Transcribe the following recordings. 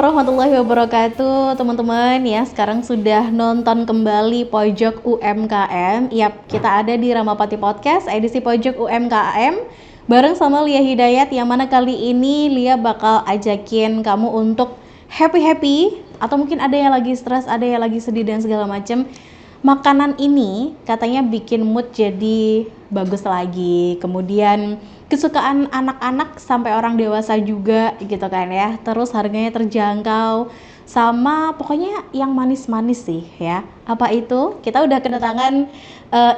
warahmatullahi wabarakatuh, teman-teman ya. Sekarang sudah nonton kembali Pojok UMKM. Yap, kita ada di Ramapati Podcast edisi Pojok UMKM bareng sama Lia Hidayat, yang mana kali ini Lia bakal ajakin kamu untuk happy-happy, atau mungkin ada yang lagi stres, ada yang lagi sedih dan segala macam. Makanan ini katanya bikin mood jadi bagus lagi. Kemudian kesukaan anak-anak sampai orang dewasa juga gitu kan ya. Terus harganya terjangkau, sama pokoknya yang manis-manis sih ya. Apa itu? Kita udah kedatangan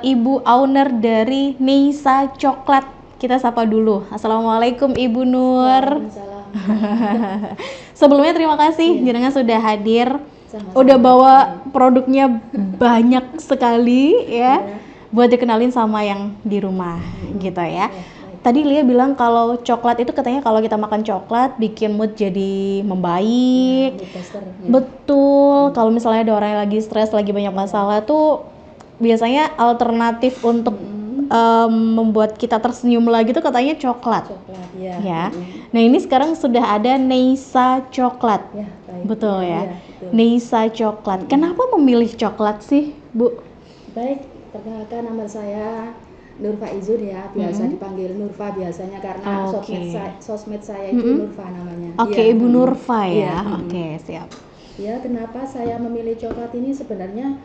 ibu owner dari Neisa Coklat. Kita sapa dulu. Assalamualaikum Ibu Nur. Sebelumnya terima kasih jenengan sudah hadir. Sama-sama. Udah bawa produknya banyak sekali ya, buat dikenalin sama yang di rumah gitu ya. Tadi Lia bilang kalau coklat itu katanya kalau kita makan coklat bikin mood jadi membaik. Betul. Kalau misalnya ada orang yang lagi stres, lagi banyak masalah tuh biasanya alternatif untuk membuat kita tersenyum lagi tuh katanya coklat. Ya. Nah, ini sekarang sudah ada Neisa Coklat. Ya, betul ya. Betul. Neisa Coklat. Kenapa memilih coklat sih, Bu? Baik, perkenalkan nama saya Nurfa Izur ya, biasa dipanggil Nurfa biasanya karena sosmed saya itu Nurfa namanya. Oke, Ibu Nurfa ya. Oke, siap. Ya, kenapa saya memilih coklat ini sebenarnya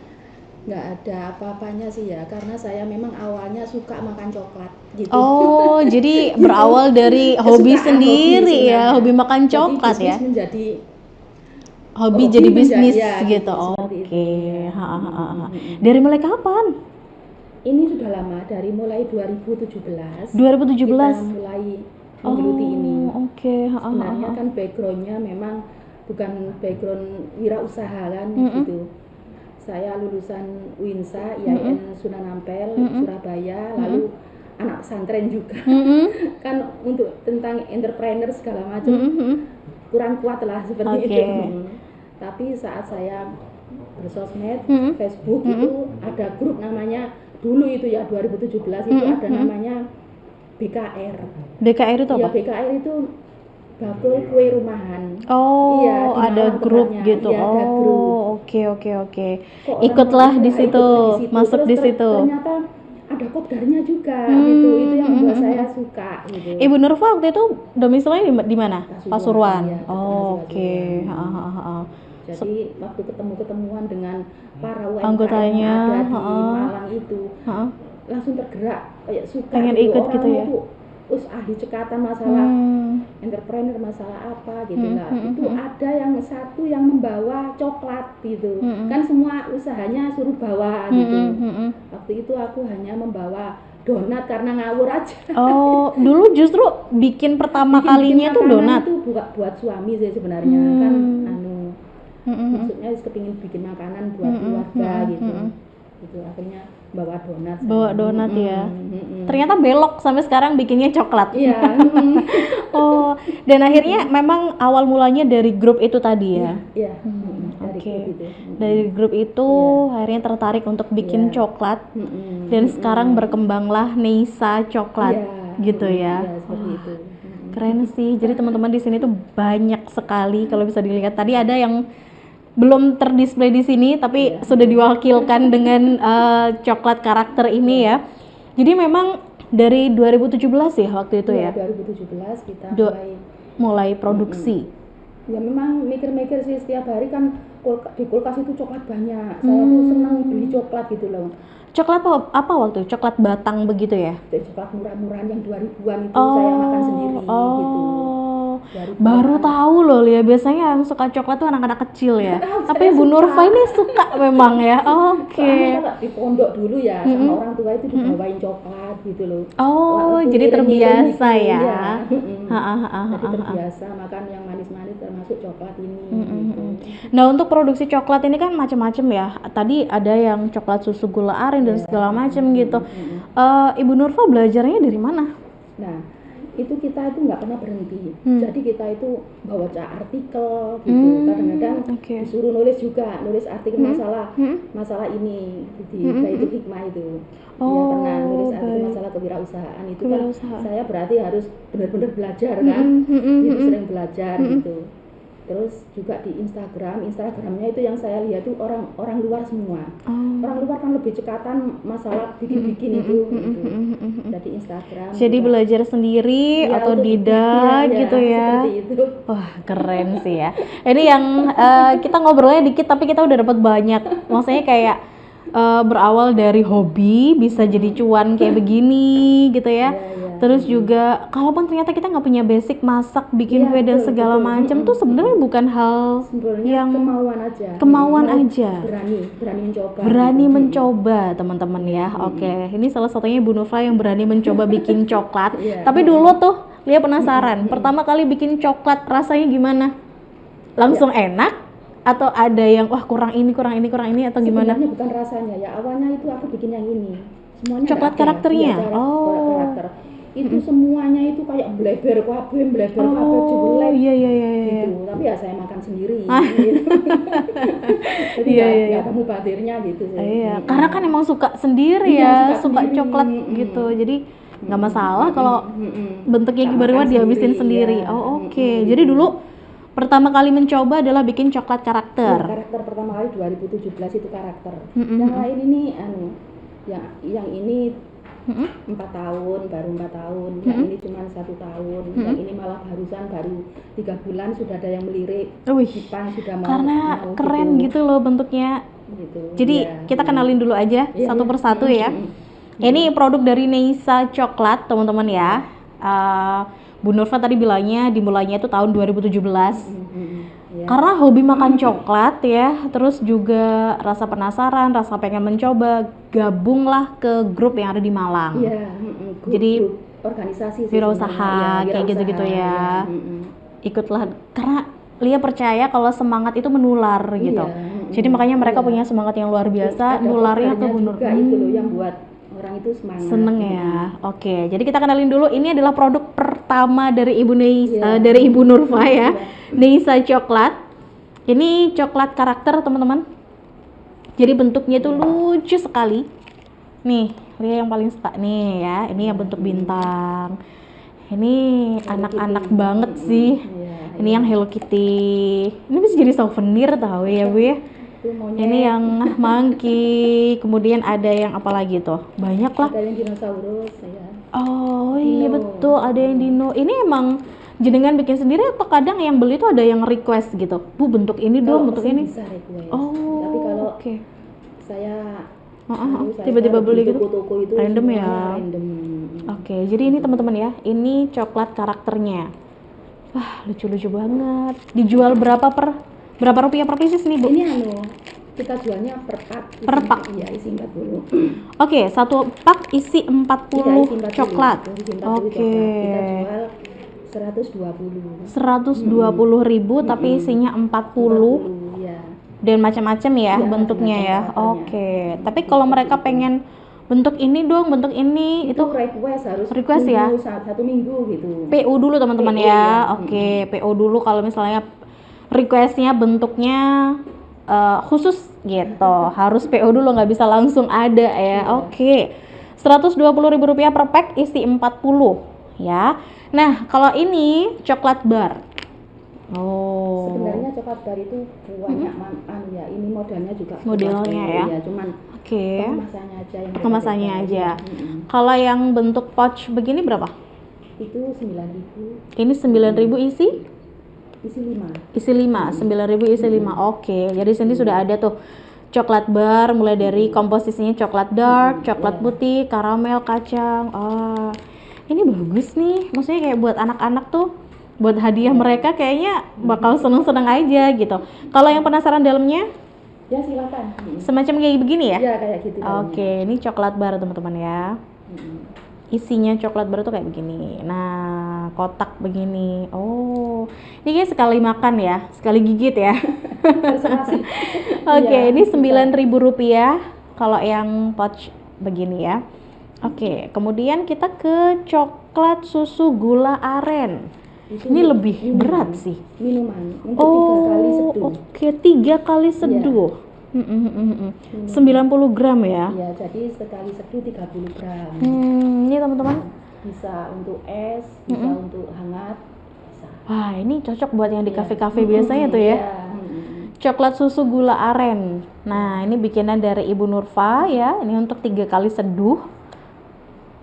nggak ada apa-apanya sih ya, karena saya memang awalnya suka makan coklat gitu. Oh, jadi berawal dari hobi sendiri ya, hobi makan coklat ya. Menjadi hobi jadi bisnis ya, gitu. Oke. Dari mulai kapan? Ini sudah lama, dari mulai 2017. 2017. Kita mulai menggeluti ini. Oke. Sebenarnya kan backgroundnya memang bukan background wirausaha kan gitu. Saya lulusan UINSA, IAIN Sunan Ampel, Surabaya, lalu anak pesantren juga. Kan untuk tentang entrepreneur segala macam kurang kuat lah seperti itu. Tapi saat saya bersosmed, Facebook itu ada grup namanya, dulu itu ya 2017 itu ada namanya BKR. BKR itu apa? Ya, BKR itu bakul kue rumahan. Oh, iya, ada grup gitu. Iya, ada grup. Oke. Ikutlah di situ, masuk di situ. Ternyata ada kopdarnya juga gitu. Itu yang membuat saya suka gitu. Ibu Nurfa waktu itu domisilinya di mana? Pasuruan. Ya, Oke. Jadi waktu ketemuan dengan para UMKM anggotanya yang ada di Malang itu, langsung tergerak, kayak suka pengen gitu. ikut gitu ya. Ahli cekatan masalah entrepreneur, masalah apa gitu lah. Itu ada yang satu yang membawa coklat gitu. Kan semua usahanya suruh bawa gitu. Waktu itu aku hanya membawa donat karena ngawur aja. Oh, dulu justru bikin pertama kalinya tuh donat. Itu buat suami sih sebenarnya kan maksudnya kepingin bikin makanan buat keluarga gitu. Gitu akhirnya bawa donat ya. Ternyata belok sampai sekarang bikinnya coklat. Iya. Oh, dan akhirnya memang awal mulanya dari grup itu tadi ya. Iya. Dari grup itu akhirnya tertarik untuk bikin coklat. Dan sekarang berkembanglah Neisa Coklat. Gitu ya. Iya, seperti itu. Keren sih. Jadi teman-teman di sini tuh banyak sekali kalau bisa dilihat. Tadi ada yang belum terdisplay di sini tapi sudah diwakilkan dengan coklat karakter ini ya. Jadi memang dari 2017 ya waktu itu ya. 2017 kita mulai produksi. Ya memang mikir-mikir sih, setiap hari kan di kulkas itu coklat banyak. Saya tuh senang beli coklat gitu loh. Coklat apa waktu itu? Coklat batang begitu ya? Coklat murah-murahan yang 2000-an itu saya makan sendiri gitu. Baru tahu loh Lia, biasanya yang suka coklat tuh anak-anak kecil ya. Tapi Bu Nurfa ini suka memang ya. Oke. Di pondok dulu ya sama orang tua itu dibawain coklat gitu loh. Oh, jadi terbiasa ya. Jadi terbiasa makan yang manis-manis termasuk coklat ini. Gitu. Nah, untuk produksi coklat ini kan macam-macam ya. Tadi ada yang coklat susu gula aren dan segala macam gitu. Ibu Nurfa belajarnya dari mana? Nah, itu kita itu nggak pernah berhenti. Jadi kita itu baca artikel gitu. Kadang-kadang disuruh nulis artikel masalah ini di Baitul Hikmah itu. Ya pernah nulis artikel masalah kewirausahaan itu kan saya berarti harus benar-benar belajar kan. Itu sering belajar gitu. Terus juga di Instagramnya itu yang saya lihat tuh orang luar semua. Orang luar kan lebih cekatan masalah bikin-bikin itu gitu. Jadi Instagram. Jadi juga, belajar sendiri ya, otodidak gitu ya. Seperti itu. Wah, keren sih ya. Ini yang kita ngobrolnya dikit tapi kita udah dapat banyak. Maksudnya kayak berawal dari hobi bisa jadi cuan kayak begini gitu ya. Terus juga kalaupun ternyata kita nggak punya basic masak, bikin kue dan segala macam tuh sebenarnya bukan hal yang kemauan aja. Berani mencoba teman-teman ya. Oke, ini salah satunya Bu Nova yang berani mencoba bikin coklat. Tapi dulu tuh Lia penasaran, pertama kali bikin coklat rasanya gimana? Langsung enak atau ada yang wah kurang ini atau gimana? Sebenarnya bukan rasanya ya, awalnya itu aku bikin yang ini. Semuanya coklat karakternya. Karakter. Itu semuanya itu kayak bleber kabeh jelek. Iya. Gitu. Tapi ya saya makan sendiri gitu. Jadi ya kamu batirnya gitu. Iya, karena kan emang suka sendiri suka coklat gitu. Jadi nggak masalah kalau bentuknya gimana dihabisin sendiri. Oke. Jadi dulu pertama kali mencoba adalah bikin coklat karakter. Karakter pertama kali 2017 itu karakter. Yang lain ini yang ini 4 tahun, baru 4 tahun, yang ini cuma 1 tahun, yang ini malah baru 3 bulan sudah ada yang melirik. Jepang sudah mau. Karena keren gitu loh bentuknya. Gitu. Jadi kita kenalin dulu aja satu persatu ya. Ini produk dari Neisa Coklat teman-teman ya. Bu Nurfa tadi bilangnya dimulainya itu tahun 2017. Karena hobi makan coklat ya, terus juga rasa penasaran, rasa pengen mencoba, gabunglah ke grup yang ada di Malang. Jadi organisasi wirausaha kayak gitu-gitu ya. Ikutlah karena Lia percaya kalau semangat itu menular gitu. Jadi makanya mereka punya semangat yang luar biasa, nularnya ke Bu Nurfa. Itu loh yang buat orang itu semangat. Seneng ya. Oke, jadi kita kenalin dulu, ini adalah produk pertama dari Ibu Neisa, dari Ibu Nurfa ya. Neisa Coklat. Ini coklat karakter teman-teman. Jadi bentuknya itu lucu sekali. Nih, Lia yang paling suka nih ya. Ini yang bentuk bintang. Ini anak-anak banget sih. Ini yang Hello Kitty. Ini bisa jadi souvenir tahu ya Bu ya. Ini yang monkey, kemudian ada yang apa lagi tuh? Banyak lah. Ada yang dinosaurus ya. Oh iya betul, ada yang dino. Ini emang jenengan bikin sendiri atau kadang yang beli tuh ada yang request gitu? Bu bentuk ini dong, bentuk ini. Bisa request. Tapi kalau saya tiba-tiba beli gitu. Toko itu random ya. Random. Oke, jadi ini teman-teman ya, ini coklat karakternya. Wah, lucu-lucu banget. Dijual berapa rupiah per pieces nih Bu? Ini kita jualnya per pak. Iya, isi 40. Oke, satu pak isi 40 coklat. Oke. Kita jual 120. 120.000 tapi isinya 40. Iya. Dan macam-macam ya bentuknya ya. Oke. Tapi kalau mereka pengen bentuk ini dong, bentuk ini itu request ya. 1 minggu gitu. PO dulu teman-teman ya. Oke, PO dulu kalau misalnya requestnya bentuknya khusus gitu, harus PO dulu, nggak bisa langsung ada ya. Oke. 120.000 rupiah per pack isi 40 ya. Nah kalau ini coklat bar. Sebenarnya coklat bar itu banyak ya. Ini modelnya ya. Ya cuman kemasannya aja. Kalau yang bentuk pouch begini berapa? Itu 9.000. Ini 9.000 isi 5. Isi 5, 9.000 isi 5. Oke, jadi sini sudah ada tuh coklat bar mulai dari komposisinya coklat dark, coklat putih, karamel, kacang. Ini bagus nih. Maksudnya kayak buat anak-anak tuh, buat hadiah mereka kayaknya bakal seneng-seneng aja gitu. Kalau yang penasaran dalamnya? Ya silakan. Semacam kayak begini ya? Ya kayak gitu. Oke, ini coklat bar teman-teman ya. Isinya coklat bar tuh kayak begini. Nah, kotak begini. Ini kayak sekali makan ya, sekali gigit ya. Oke, ini 9.000 rupiah kalau yang pouch begini ya. Oke, kemudian kita ke coklat susu gula aren. Ini lebih berat sih. Minuman untuk 3 kali seduh. Oke, 3 kali seduh. 90 gram ya. Iya, jadi sekali seduh 30 gram. Ini teman-teman. Bisa untuk es, bisa untuk hangat, bisa. Wah, ini cocok buat yang di kafe-kafe biasanya tuh ya. Coklat susu gula aren. Nah, ini bikinan dari Ibu Nurfa ya. Ini untuk 3 kali seduh.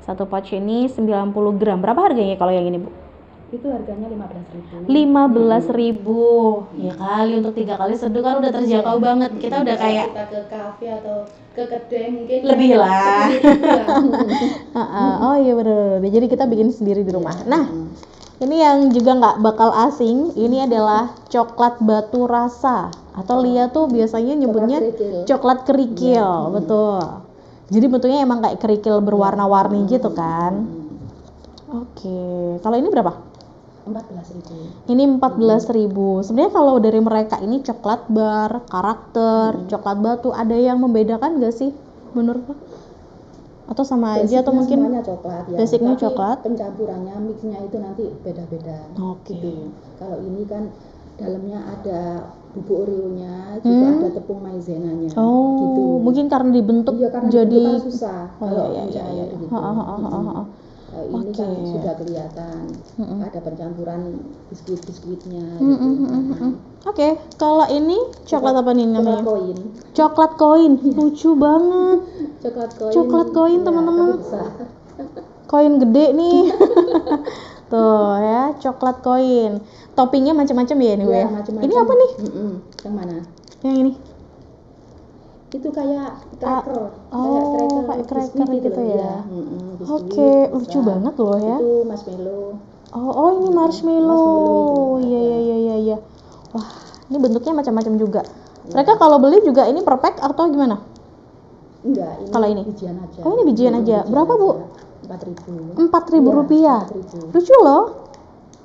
Satu pouch ini 90 gram. Berapa harganya kalau yang ini, Bu? Itu harganya 15.000. 15.000. Ya kali untuk 3 kali seduh kan udah terjangkau banget. Kita udah kayak kita ke kafe atau ke kedai mungkin lebih lah. Oh iya benar. Hmm. Jadi kita bikin sendiri di rumah. Nah, ini yang juga nggak bakal asing. Ini adalah coklat batu rasa atau Lia tuh biasanya nyebutnya coklat kerikil. Betul. Jadi bentuknya emang kayak kerikil berwarna-warni gitu kan. Oke. Kalau ini berapa? 14.000. Ini 14.000. Sebenarnya kalau dari mereka ini coklat bar, karakter, coklat batu, ada yang membedakan nggak sih menurut lo? Atau sama aja atau mungkin semuanya coklat ya. basicnya Tapi coklat? pencampurannya, mixnya itu nanti beda-beda. Oke. Gitu. Kalau ini kan dalamnya ada bubuk Oreo-nya, juga ada tepung maizenanya. Oh, gitu. mungkin karena dibentuk Iya, karena jadi dibentuk kan susah. Kalau iya. cair gitu. Ini kan sudah kelihatan ada pencampuran biskuit-biskuitnya. Oke, kalau ini coklat apa nih namanya? Coklat koin. Coklat koin, lucu banget. Coklat koin, ya, teman-teman. tapi besar. Koin gede nih. Tuh ya, coklat koin. Toppingnya macam-macam ya ini, ya, Ini apa nih? Yang mana? Yang ini. Itu kayak cracker. Kayak cracker gitu ya. Oke, lucu banget loh ya. Itu marshmallow. Oh, ini marshmallow. Iya. Wah, ini bentuknya macam-macam juga. Mereka kalau beli juga ini per pack atau gimana? Enggak, ini kalau ini bijian aja. Oh, ini bijian aja. Berapa, Bu? 4.000. 4.000 rupiah. 4.000. Lucu loh.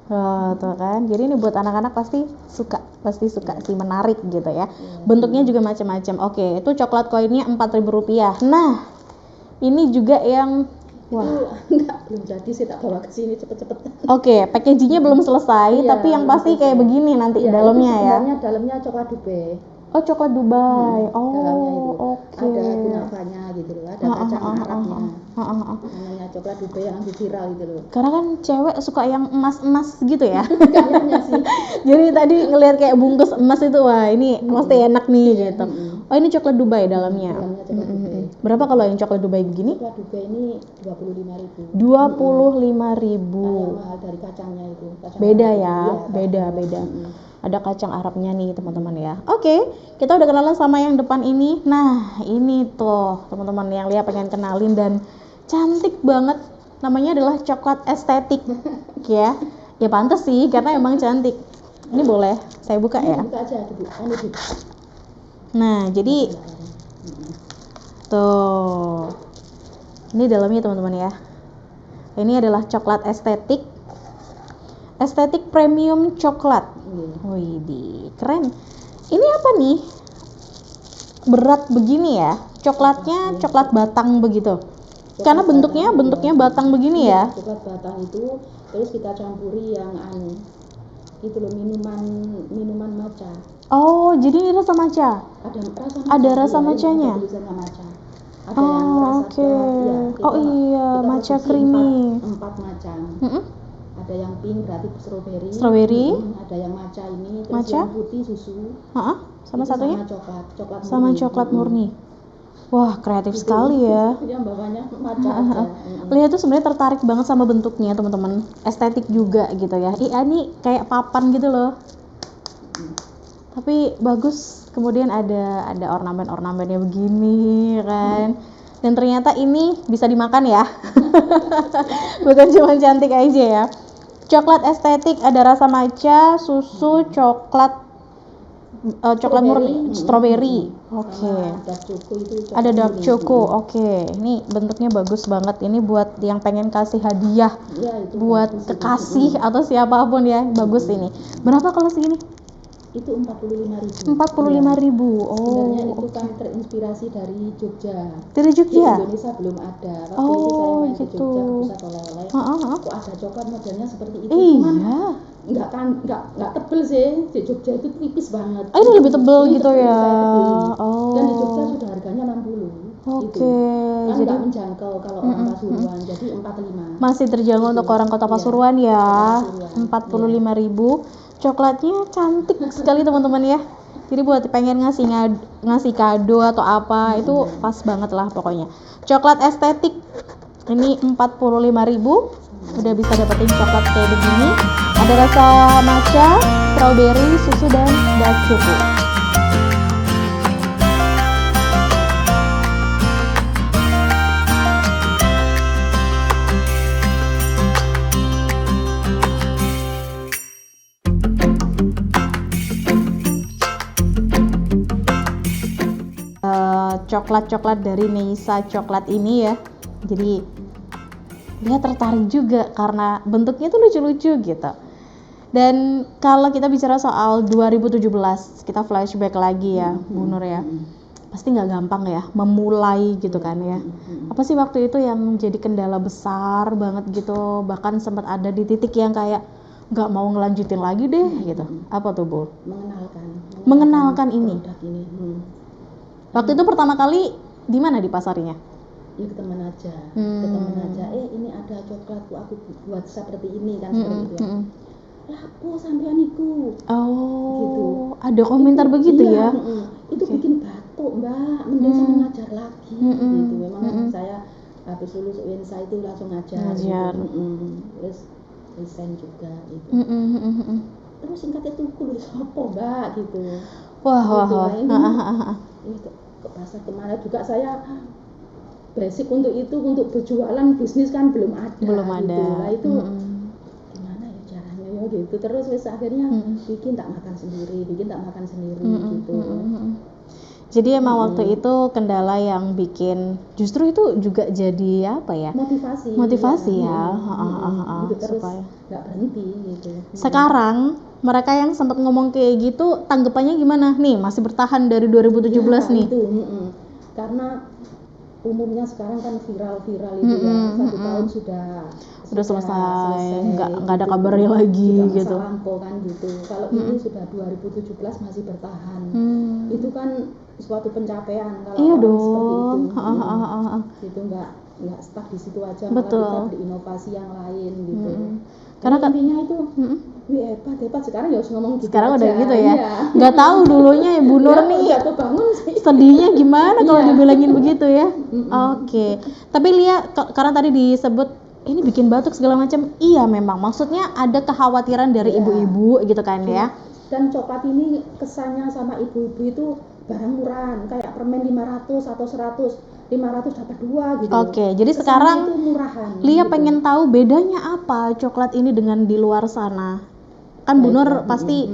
Tuh kan. Jadi ini buat anak-anak pasti suka sih, menarik gitu ya. Bentuknya juga macam-macam. Oke, itu coklat koinnya 4.000 rupiah. Nah, ini juga yang belum jadi sih, tak bawa ke sini cepet-cepet. Oke, packagingnya belum selesai, tapi yang pasti kayak begini nanti dalamnya ya. Dalamnya coklat Dubai. Oh, coklat Dubai. Dalamnya itu oke. ada kunafanya gitu loh, ada kacang Arabnya. Namanya coklat Dubai yang lagi viral gitu loh. Karena kan cewek suka yang emas-emas gitu ya. Kayaknya sih. Jadi tadi ngelihat kayak bungkus emas itu, wah ini pasti enak nih gitu. Oh, ini coklat Dubai dalamnya. Dalamnya coklat Dubai. Berapa kalau yang coklat Dubai begini? Coklat Dubai ini 25.000. 25.000. Yang mahal dari kacangnya itu. Beda ya, beda. Ada kacang Arabnya nih teman-teman ya. Oke, kita udah kenalan sama yang depan ini. Nah, ini tuh teman-teman yang Lia pengen kenalin dan cantik banget. Namanya adalah coklat estetik ya. Ya pantas sih karena emang cantik. Ini boleh saya buka ya? Buka aja dulu. Nah, jadi tuh. Ini dalamnya teman-teman ya. Ini adalah coklat estetik. Estetik premium coklat. Wih, keren. Ini apa nih? Berat begini ya. Coklatnya coklat batang begitu. Karena bentuknya batang begini ya. Coklat batang itu terus kita campuri yang itu loh, minuman matcha. Oh, jadi ini rasa matcha. Ada rasa matchanya. Ada yang rasa oke. Iya, matcha creamy. 4 macam. Ada yang pink berarti strawberry. Ada yang matcha ini, terus matcha? yang putih susu. Sama satunya? Sama coklat murni. Wah, kreatif sekali ya. Yang bawahnya matcha aja. Lihat tuh sebenarnya tertarik banget sama bentuknya teman-teman. Estetik juga gitu ya. Ini kayak papan gitu loh. Tapi bagus. Kemudian ada ornamen-ornamennya begini kan. Dan ternyata ini bisa dimakan ya. Bukan cuma cantik aja ya. Coklat estetik, ada rasa matcha, susu, coklat murni, strawberry. Oke. Ada dark choco. Oke. Ini bentuknya bagus banget. Ini buat yang pengen kasih hadiah, buat kekasih atau siapapun ya. Bagus ini. Berapa kalau segini? Itu 45.000. 45.000. Sebenarnya itu kan terinspirasi dari Jogja. Dari Jogja? Di Indonesia belum ada. Waktu itu saya main ke Jogja, pusat oleh-oleh. Kok ada coklat modelnya seperti itu? Cuman nggak tebel sih. Di Jogja itu tipis banget. Ini lebih tebel gitu ya. Dan di Jogja sudah harganya 60. Oke. kan jadi nggak menjangkau kalau orang Pasuruan, jadi 45. masih terjangkau untuk orang Kota Pasuruan ya. 45.000. Coklatnya cantik sekali teman-teman ya. Jadi buat pengen ngasih kado atau apa itu pas banget lah pokoknya. Coklat estetik ini 45.000. Udah bisa dapetin coklat kayak begini. Ada rasa matcha, strawberry, susu dan dark chocolate. Coklat-coklat dari Neisa Coklat ini ya, jadi dia tertarik juga karena bentuknya tuh lucu-lucu gitu. Dan kalau kita bicara soal 2017, kita flashback lagi ya Bu Nur ya, pasti nggak gampang ya memulai gitu kan ya. Apa sih waktu itu yang jadi kendala besar banget gitu, bahkan sempat ada di titik yang kayak nggak mau ngelanjutin lagi deh gitu. Apa tuh Bu? Mengenalkan ini. Waktu itu pertama kali di mana dipasarinya? Ya ke teman aja, ini ada coklat aku buat seperti ini kan, seperti itu. Lapo sampean iku. Oh, gitu. Ada komentar itu, begitu iya, ya? Itu bikin batuk Mbak, mending sama ngajar lagi gitu. Memang saya habis lulus UINSA itu langsung ngajar. Gitu. Terus resign juga gitu. Terus singkatnya tuh kudu sopo Mbak gitu. Wah. Ini ke pasar kemana juga saya basic untuk itu, untuk berjualan bisnis kan belum ada. Gitu. Nah itu gimana ya caranya ya gitu. Terus wis akhirnya bikin tak makan sendiri gitu. Jadi emang waktu itu kendala yang bikin justru itu juga jadi apa ya? Motivasi ya. Gitu, terus supaya nggak berhenti gitu. Sekarang mereka yang sempat ngomong kayak gitu tanggapannya gimana? Nih masih bertahan dari 2017 nih. Itu, karena umumnya sekarang kan viral itu ya, 1 tahun sudah selesai. Nggak ada gitu. kabarnya lagi sudah gitu. Masa lampau kan gitu. Kalau ini sudah 2017 masih bertahan. Itu kan suatu pencapaian kalau Iya orang dong. seperti itu. Gitu nggak stuck di situ aja, malah kita berinovasi yang lain gitu. Karena intinya itu hebat sekarang ya harus ngomong gitu. Sekarang aja. udah gitu ya. Iya. Nggak tahu dulunya Ibu Nur Ya, nih udah kebangun sih. sedihnya gimana kalau dibilangin begitu ya. Oke. Tapi lihat karena tadi disebut ini bikin batuk segala macam. Iya memang maksudnya ada kekhawatiran dari ibu-ibu gitu kan ya. Dan coklat ini kesannya sama ibu-ibu itu barang murahan, kayak permen 500 atau 100, 500 dapat 2 gitu. Oke, jadi kesannya sekarang itu murahan. Lia gitu. pengen tahu bedanya apa coklat ini dengan di luar sana. Kan Bu Nur pasti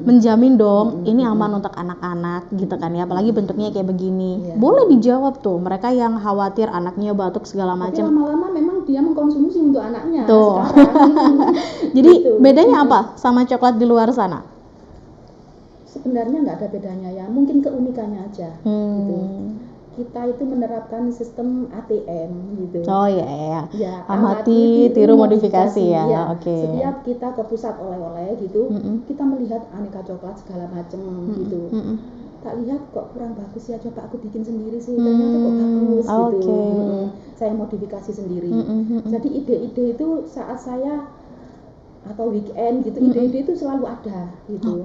menjamin dong ini aman untuk anak-anak gitu kan ya, apalagi bentuknya kayak begini. Boleh dijawab tuh mereka yang khawatir anaknya batuk segala macam. Lama-lama memang dia mengkonsumsi untuk anaknya tuh. Sekarang. Jadi gitu. Bedanya apa sama coklat di luar sana? Sebenarnya nggak ada bedanya ya, mungkin keunikannya aja gitu. Kita itu menerapkan sistem ATM gitu. Oh iya. Ya, amati, tiru, modifikasi ya. Ya. Oke. Setiap kita ke pusat oleh-oleh gitu, kita melihat aneka coklat segala macam gitu. Tak lihat kok kurang bagus ya, coba aku bikin sendiri sih. Ternyata kok bagus gitu. Saya modifikasi sendiri. Jadi ide-ide itu saat saya atau weekend gitu, ide-ide itu selalu ada gitu.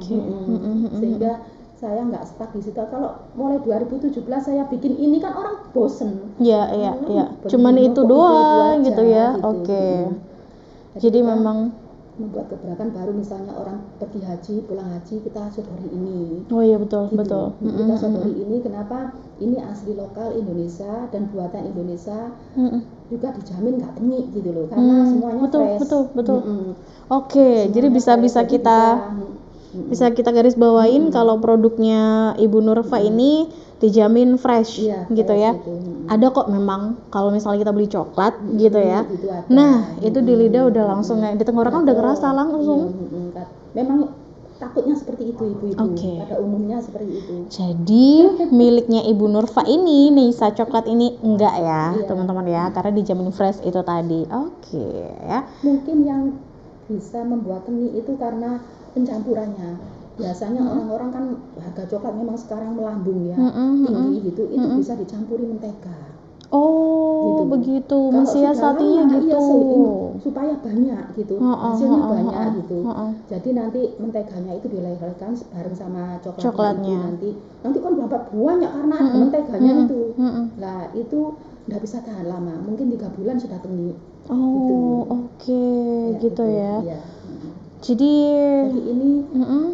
Sehingga saya nggak stuck di situ. Kalau mulai 2017 saya bikin ini kan orang bosen. Iya. Cuman itu doang gitu ya. Gitu. Oke. Jadi memang membuat gebrakan baru, misalnya orang pergi haji, pulang haji, kita sodori ini. Oh iya betul. Kita sodori ini, kenapa? Ini asli lokal Indonesia dan buatan Indonesia. Juga dijamin nggak tengik gitu loh, karena semuanya fresh. Betul. Oke, jadi bisa kita garis bawain kalau produknya Ibu Nurfa ini dijamin fresh gitu ya. Ada kok memang kalau misalnya kita beli coklat gitu ya. Nah, itu di lidah udah langsung di tenggorokan udah kerasa langsung. Memang takutnya seperti itu ibu-ibu. Pada umumnya seperti itu. Jadi miliknya Ibu Nurfa ini Neisa Coklat ini enggak ya, teman-teman ya, karena dijamin fresh itu tadi. Oke ya. Mungkin yang bisa membuat tengik itu karena pencampurannya. Biasanya orang-orang kan harga coklat memang sekarang melambung ya, tinggi gitu, itu bisa dicampuri mentega. Oh, Gitu. begitu. Kalau Mensiasatinya sudah lama, gitu. supaya banyak gitu, hasilnya banyak gitu. Jadi nanti menteganya itu dilelehkan bareng sama coklatnya itu nanti kan banyak karena ada menteganya itu. Nah itu nggak bisa tahan lama, mungkin 3 bulan sudah tengik. Oh, oke, gitu ya. Iya. Jadi ini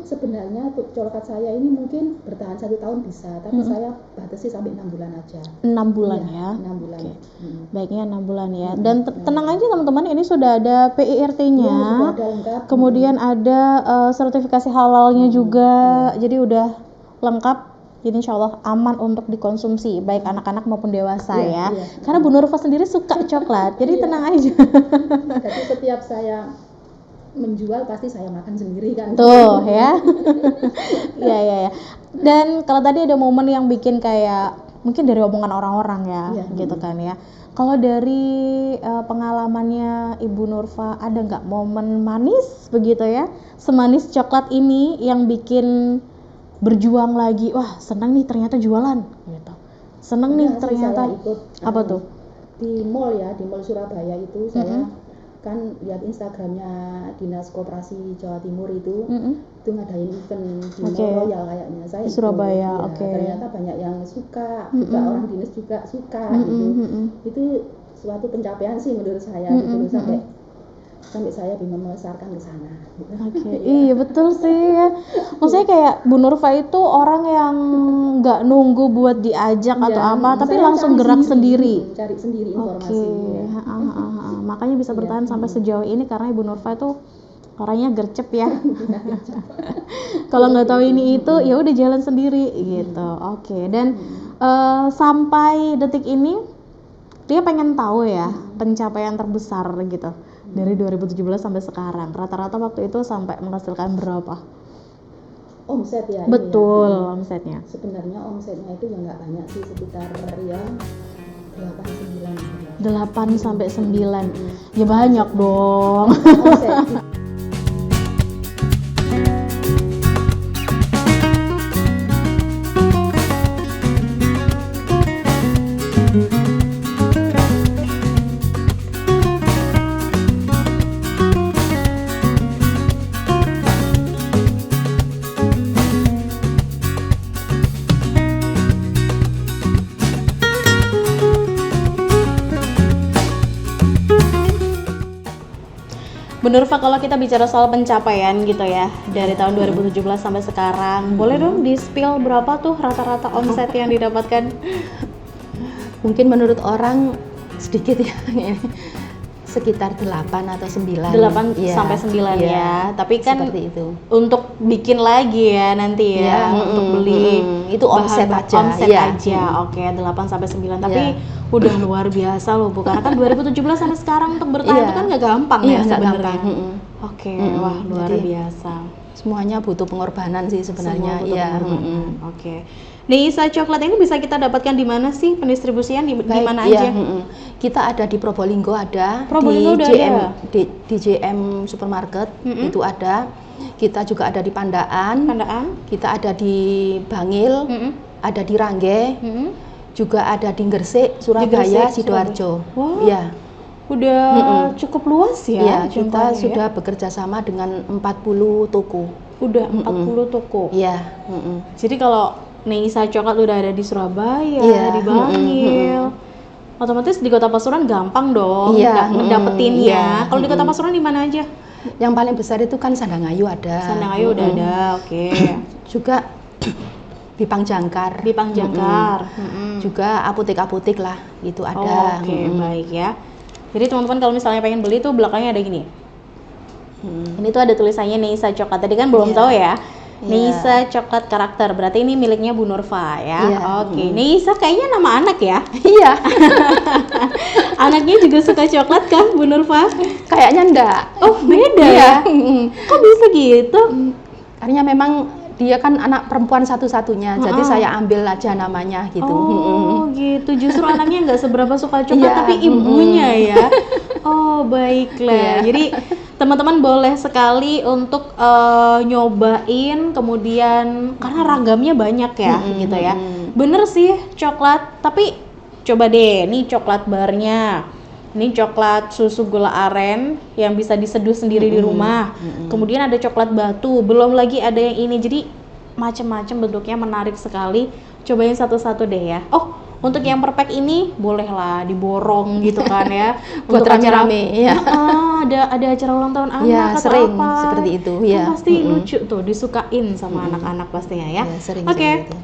sebenarnya coklat saya ini mungkin bertahan 1 tahun bisa, tapi saya batasi sampai 6 bulan aja. 6 bulan ya. 6 bulan. Oke. Baiknya 6 bulan ya. Dan tenang aja teman-teman, ini sudah ada PIRT-nya. Ya, sudah ada lengkap. Kemudian ada sertifikasi halalnya juga. Jadi udah lengkap. Jadi insya Allah aman untuk dikonsumsi baik anak-anak maupun dewasa ya. Karena Bu Nurfa sendiri suka coklat. Jadi tenang aja. Jadi setiap saya menjual pasti saya makan sendiri kan. Tuh ya. Iya. Dan kalau tadi ada momen yang bikin kayak mungkin dari omongan orang-orang ya, gitu kan ya. Kalau dari pengalamannya Ibu Nurfa, ada nggak momen manis begitu ya, semanis coklat ini yang bikin berjuang lagi, wah senang nih ternyata jualan gitu, seneng nih ternyata. Saya ikut, apa tuh? Di mall Surabaya itu saya kan lihat Instagramnya Dinas Koperasi Jawa Timur itu ngadain event di Mall Royal kayaknya, saya di Surabaya. Ternyata banyak yang suka, juga orang dinas juga suka gitu. Itu suatu pencapaian sih menurut saya gitu, sampai saya bisa memasarkan ke sana. Iya betul sih ya. Maksudnya kayak Bu Nurfa itu orang yang nggak nunggu buat diajak atau apa, tapi langsung gerak sendiri. Cari sendiri informasi. Makanya bisa bertahan sampai sejauh ini karena Ibu Nurfa itu orangnya gercep ya. Kalau nggak tahu ini itu ya udah jalan sendiri gitu. Dan sampai detik ini dia pengen tahu ya pencapaian terbesar gitu dari 2017 sampai sekarang. Rata-rata waktu itu sampai menghasilkan berapa? Omset ya? Betul, omsetnya. Sebenarnya omsetnya itu ya nggak banyak sih, sekitar ya 8-9. 8-9. Ya banyak dong. Omset. Bu Nurfa, kalau kita bicara soal pencapaian gitu ya dari tahun 2017 sampai sekarang, boleh dong di-spill berapa tuh rata-rata omset yang didapatkan? Mungkin menurut orang sedikit ya, sekitar 8 atau 9. 8 sampai 9 ya. Tapi kan seperti itu. Untuk bikin lagi ya nanti ya, untuk beli itu omset aja. Oke, 8 sampai 9. Tapi udah luar biasa loh Bu, karena kan 2017 sampai sekarang untuk bertahan itu kan nggak gampang ya sebenarnya. Oke, wah luar biasa. Semuanya butuh pengorbanan sih sebenarnya. Oke. Neisa coklat ini bisa kita dapatkan di mana sih pendistribusian di mana aja? Kita ada di Probolinggo, di JM Supermarket itu ada. Kita juga ada di Pandaan. Kita ada di Bangil, ada di Rangge, juga ada di Gresik, Surabaya, Sidoarjo. Wow. Ya. Udah cukup luas ya. Ya, kita sudah bekerja sama dengan 40 toko. Udah 40 toko. Iya. Jadi kalau Neisa coklat udah ada di Surabaya, di Bangil, otomatis di Kota Pasuruan gampang dong ngedapetinnya. Kalau di Kota Pasuruan di mana aja? Yang paling besar itu kan Sandangayu ada. Sandangayu udah ada, juga di Pangjangkar. Juga apotek-apotek lah, itu ada. Baik ya. Jadi teman-teman kalau misalnya pengen beli tuh belakangnya ada gini. Ini tuh ada tulisannya Neisa coklat. Tadi kan belum tahu ya. Neisa coklat karakter, berarti ini miliknya Bu Nurfa ya. Neisa kayaknya nama anak ya. Iya. Anaknya juga suka coklat kan Bu Nurfa? Kayaknya enggak. Oh beda ya. Kok bisa gitu? Karena memang dia kan anak perempuan satu-satunya, jadi saya ambil aja namanya gitu. Oh gitu, justru anaknya nggak seberapa suka coklat, tapi ibunya ya. Oh baiklah. Jadi teman-teman boleh sekali untuk nyobain, kemudian karena ragamnya banyak ya gitu ya. Bener sih coklat, tapi Coba deh, nih coklat barnya. Ini coklat susu gula aren yang bisa diseduh sendiri di rumah. Kemudian ada coklat batu, belum lagi ada yang ini. Jadi macam-macam bentuknya, menarik sekali. Cobain satu-satu deh ya. Oh, untuk yang per pack ini bolehlah diborong gitu kan ya. Buat rame-rame ya. Ada acara ulang tahun anak Ya, atau sering apa. seperti itu Kan ya. pasti lucu tuh, disukain sama anak-anak pastinya ya. Sering Oke. seperti itu.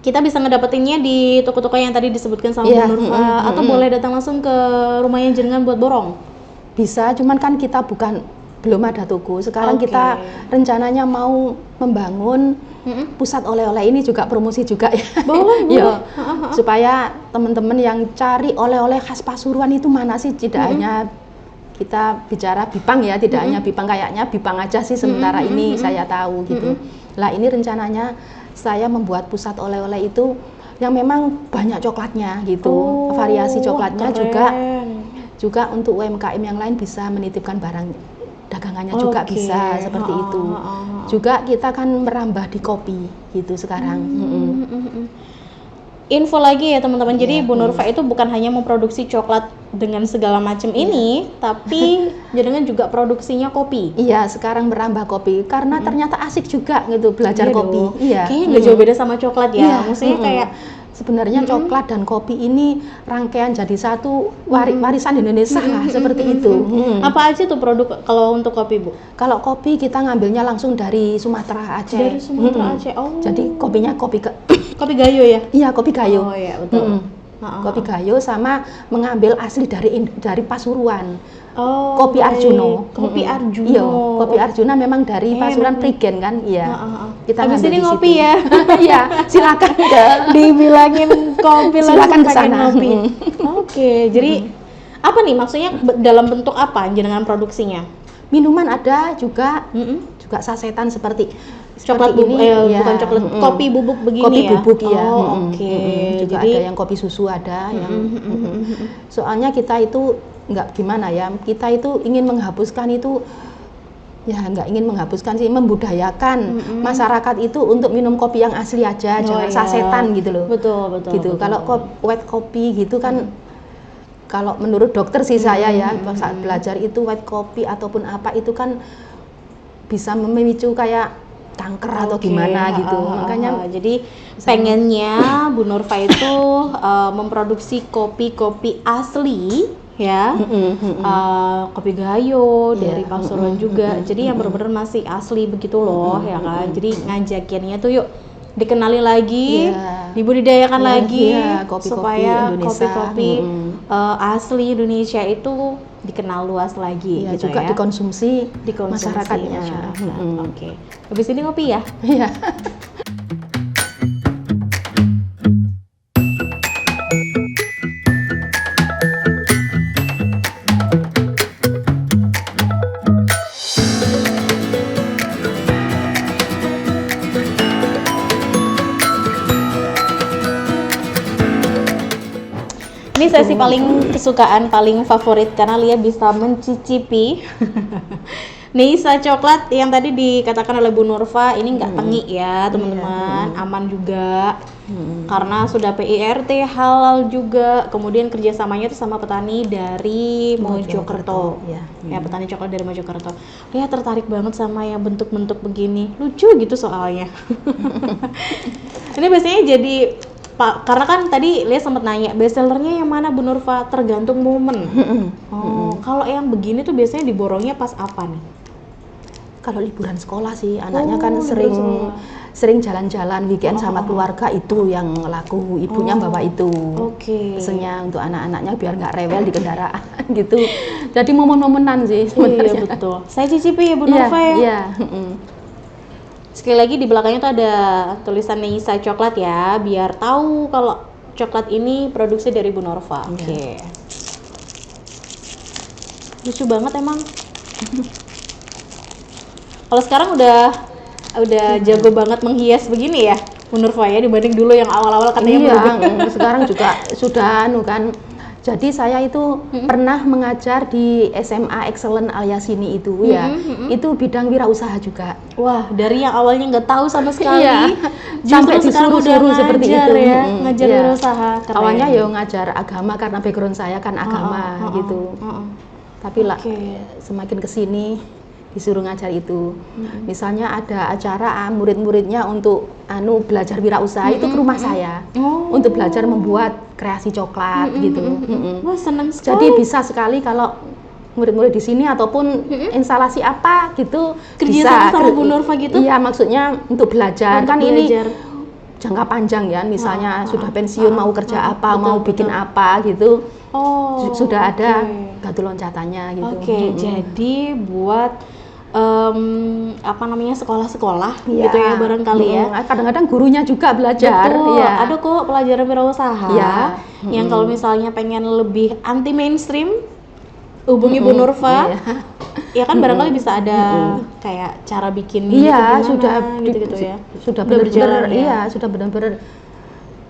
Kita bisa ngedapetinnya di toko-toko yang tadi disebutkan sama Iya, Bu Nurfa, atau boleh datang langsung ke rumahnya jenengan buat borong. Bisa, cuman kan kita belum ada toko. Sekarang Oke. kita rencananya mau membangun pusat oleh-oleh, ini juga promosi juga ya. Boleh, Ya, supaya teman-teman yang cari oleh-oleh khas Pasuruan itu mana sih, tidak hanya kita bicara Bipang ya, tidak hanya Bipang, kayaknya Bipang aja sih sementara ini saya tahu gitu. Lah ini rencananya saya membuat pusat oleh-oleh itu yang memang banyak coklatnya gitu, variasi coklatnya juga untuk UMKM yang lain bisa menitipkan barang dagangannya juga bisa seperti itu. Juga kita kan merambah di kopi gitu sekarang. Info lagi ya teman-teman, jadi Bu Nurfa itu bukan hanya memproduksi coklat dengan segala macam ini, tapi jenengan juga produksinya kopi. Iya, sekarang merambah kopi karena ternyata asik juga gitu belajar kopi. Iya. Kayaknya nggak jauh beda sama coklat ya. Iya. Maksudnya kayak sebenarnya coklat dan kopi ini rangkaian jadi satu warisan Indonesia lah, seperti itu. Apa aja tuh produk kalau untuk kopi, Bu? Kalau kopi kita ngambilnya langsung dari Sumatera Aceh. Dari Sumatera Aceh. Oh. Jadi kopinya kopi Kopi gayo ya? iya, kopi gayo. Oh iya, betul. Kopi gayo sama mengambil asli dari Pasuruan. Oh, Kopi Arjuno. Kopi Arjuno. Iya, kopi Arjuna memang dari Pasuruan Prigen kan, iya. Kita habis ngambil ini di ngopi situ. ya. Iya, silakan ke. Dibilangin kopi langsung Silakan ke pengen sana. ngopi. Oke, jadi apa nih maksudnya dalam bentuk apa jenengan produksinya? Minuman ada juga, juga sasetan seperti Coklat ini, ya. bukan coklat, kopi bubuk begini kopi ya? bubuk ya. Oh, oke. Juga Jadi ada yang kopi susu ada yang. Soalnya kita itu nggak gimana ya, kita itu ingin menghapuskan itu. Ya nggak ingin menghapuskan sih, membudayakan masyarakat itu untuk minum kopi yang asli aja, jangan sasetan gitu loh. Betul. Gitu. Kalau white kopi gitu kan, kalau menurut dokter sih saya ya, saat belajar itu white kopi ataupun apa itu kan bisa memicu kayak kanker atau gimana gitu. Makanya jadi pengennya Bu Nurfa itu memproduksi kopi-kopi asli ya, kopi gayo dari Pasuruan juga. Jadi yang benar-benar masih asli begitu loh ya kan. Jadi ngajakinnya tuh yuk dikenali lagi, dibudidayakan lagi kopi-kopi supaya Indonesia. kopi-kopi asli Indonesia itu dikenal luas lagi gitu juga ya. dikonsumsi masyarakatnya. Oke. Habis ini ngopi ya? Iya. Ini sesi paling kesukaan, paling favorit karena Lia bisa mencicipi Neisa coklat yang tadi dikatakan oleh Bu Nurfa. Ini nggak tengik ya teman-teman, aman juga karena sudah PIRT, halal juga. Kemudian kerjasamanya itu sama petani dari Mojokerto. Ya, petani coklat dari Mojokerto. Lia tertarik banget sama yang bentuk-bentuk begini, lucu gitu soalnya. Ini biasanya jadi Pak, karena kan tadi Lia sempat nanya bestsellernya yang mana Bu Nurfa, tergantung momen. Kalau yang begini tuh biasanya diborongnya pas apa nih? Kalau liburan sekolah sih, anaknya kan sering jalan-jalan weekend sama keluarga, itu yang laku, ibunya bawa itu. Pesennya untuk anak-anaknya biar nggak rewel di kendaraan gitu. Jadi momen-momenan sih sebenarnya. Iya betul. Saya cicipi ya Bu Nurfa ya. Iya. Sekali lagi di belakangnya tuh ada tulisan Neisa coklat ya, biar tahu kalau coklat ini produksi dari Bu Nurfa. Oke. Lucu banget emang. Kalau sekarang udah jago banget menghias begini ya Bu Nurfa ya, dibanding dulu yang awal-awal katanya berubah. Sekarang juga sudah kan Jadi saya itu pernah mengajar di SMA Excellent Al-Yasini itu ya. Itu bidang wirausaha juga. Wah, dari yang awalnya nggak tahu sama sekali, Iya. Sampai justru sekarang udah disuruh-suruh seperti ngajar itu. ya, ngajar Iya. wirausaha. Keren. Awalnya ya ngajar agama karena background saya kan agama gitu. Tapi lah semakin kesini disuruh ngajar itu. Misalnya ada acara murid-muridnya untuk belajar wirausaha itu ke rumah saya untuk belajar membuat kreasi coklat gitu. Wah, senang sekali. Jadi bisa sekali kalau murid-murid di sini ataupun instalasi apa gitu Kerjasama bisa sama Bu Nurfa gitu? Iya, maksudnya untuk belajar. Untuk Kan belajar. ini jangka panjang ya, misalnya sudah pensiun mau kerja apa, mau bikin apa gitu. Sudah ada batu loncatannya gitu. Jadi buat sekolah-sekolah gitu ya barangkali ya. Kadang-kadang gurunya juga belajar. Betul, Ya. ada kok pelajaran wirausaha yang kalau misalnya pengen lebih anti mainstream hubungi Bu Nurfa. Ya kan barangkali bisa ada kayak cara bikin Iya, gitu sudah gitu ya. Sudah berjalan benar-benar ya. iya, sudah benar-benar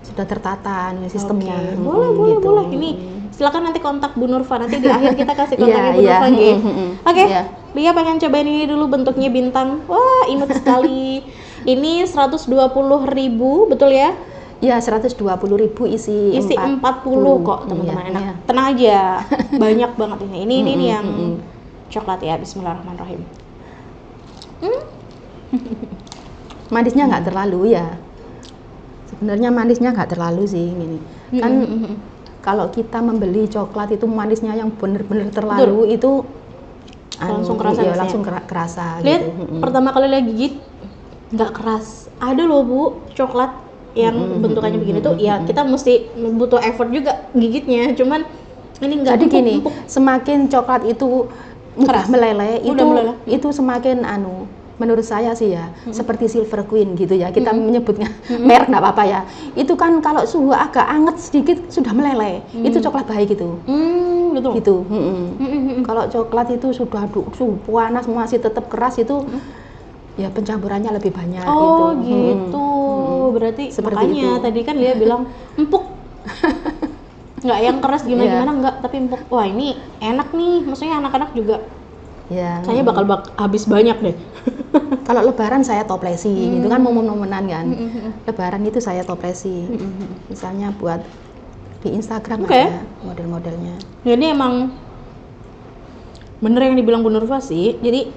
sudah tertata sistemnya. Boleh. Ini silakan nanti kontak Bu Nurfa, nanti di akhir kita kasih kontaknya Bu Iya, Nurfa gitu. Oke. Iya. Lia pengen cobain ini dulu, bentuknya bintang. Wah, imut sekali. Ini 120.000, betul ya? Ya, 120.000 isi 40 kok, teman-teman. Iya, Enak. iya. Tenang aja. Banyak banget ini. Ini yang coklat ya. Bismillahirrahmanirrahim. Manisnya nggak terlalu ya. Sebenarnya manisnya nggak terlalu sih gini. Kan kalau kita membeli coklat itu manisnya yang benar-benar terlalu itu langsung kerasa ya, rasanya. langsung kerasa Lihat, gitu. pertama kali lagi gigit nggak keras. Ada loh Bu, coklat yang bentukannya begini tuh ya kita mesti butuh effort juga gigitnya. Cuman ini nggak Jadi gini, empuk. semakin coklat itu Keras. meleleh, Mudah meleleh. itu semakin menurut saya sih ya, seperti Silver Queen gitu ya. Kita menyebutnya merek nggak apa-apa ya. Itu kan kalau suhu agak anget sedikit sudah meleleh. Itu coklat baik gitu. Betul. Gitu. Kalau coklat itu sudah suhu panas masih tetap keras itu ya pencampurannya lebih banyak gitu. Berarti Seperti makanya itu. tadi kan dia bilang empuk. Nggak yang keras gimana-gimana enggak, tapi empuk. Wah, ini enak nih. Maksudnya anak-anak juga Ya. kayaknya bakal habis banyak deh. Kalau lebaran saya toplesi, gitu kan momen-momenan kan. Lebaran itu saya toplesi. Misalnya buat di Instagram ada model-modelnya. Jadi emang bener yang dibilang Bu Nurfa sih. Jadi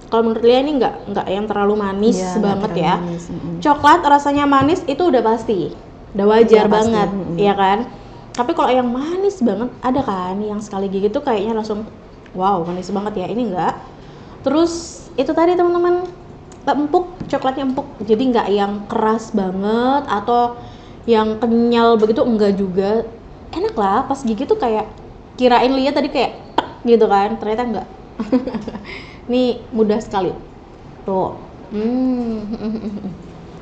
kalau menurut Lia ini nggak yang terlalu manis Iya, banget nggak ya. terlalu manis, Coklat rasanya manis itu udah pasti, udah wajar Iya, pasti, banget, ya kan. Tapi kalau yang manis banget ada kan, yang sekali gigit tuh kayaknya langsung wow manis banget ya. Ini enggak. Terus itu tadi teman-teman, empuk, coklatnya empuk. Jadi nggak yang keras banget atau yang kenyal begitu, enggak juga. Enak lah, pas gigit tuh kayak kirain Lia tadi kayak tek gitu kan, ternyata enggak. Ini mudah sekali. Tuh.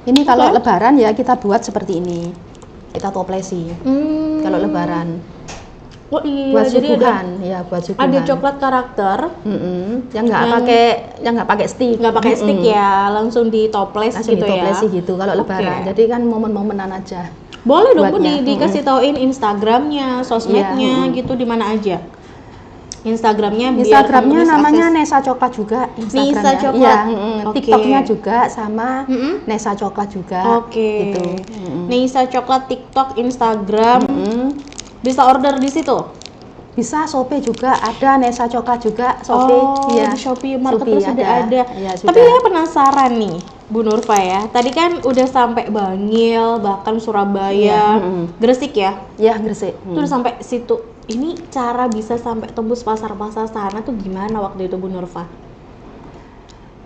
Ini kalau lebaran ya kita buat seperti ini. Kita toplesi. Kalau lebaran. Oh iya, Buat jadi suguhan, ya buat suguhan. ada coklat karakter Yang nggak pakai stick. nggak pakai stick ya, langsung ditoples Langsung gitu ditoplesi ya. gitu kalau lebaran. Jadi kan momen-momenan aja. Boleh dong Bu buatnya. dikasih tauin Instagramnya, sosmednya gitu di mana aja. Instagramnya biar Instagramnya temen-temen namanya akses. Nesa Coklat juga. Nesa Coklat. Iya, Oke. TikToknya juga sama Nesa Coklat juga. Oke. Gitu. Nisa Coklat TikTok, Instagram. Bisa order di situ. Bisa Shopee juga ada, Nesa Coklat juga Shopee. Di Shopee Marketplace Shopee sudah ada. Ya, Tapi saya penasaran nih, Bu Nurfa ya. Tadi kan udah sampai Bangil, bahkan Surabaya, Gresik ya. Ya, Gresik. Itu udah sampai situ. Ini cara bisa sampai tembus pasar-pasar sana tuh gimana waktu itu Bu Nurfa?